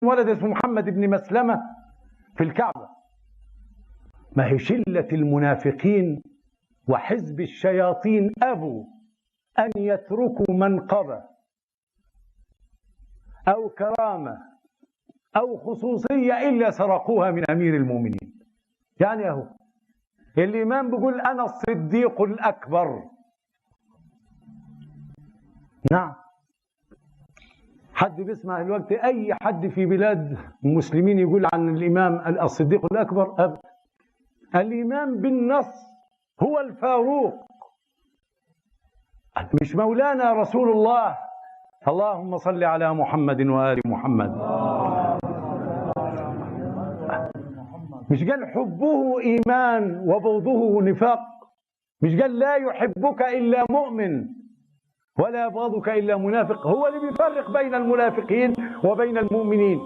ولد اسمه محمد بن مسلمة في الكعبة. ما هي شلة المنافقين وحزب الشياطين أبوا أن يتركوا منقبة أو كرامة أو خصوصية إلا سرقوها من أمير المؤمنين. يعني أهو الإمام بيقول أنا الصديق الأكبر. نعم، حد بيسمع الوقت أي حد في بلاد المسلمين يقول عن الإمام الصديق الأكبر؟ أبدا. الإمام بالنص هو الفاروق، مش مولانا رسول الله. اللهم صل على محمد وآل محمد. مش قال حبه إيمان وبغضه نفاق؟ مش قال لا يحبك إلا مؤمن ولا يبغضك إلا منافق؟ هو اللي بيفرق بين المنافقين وبين المؤمنين.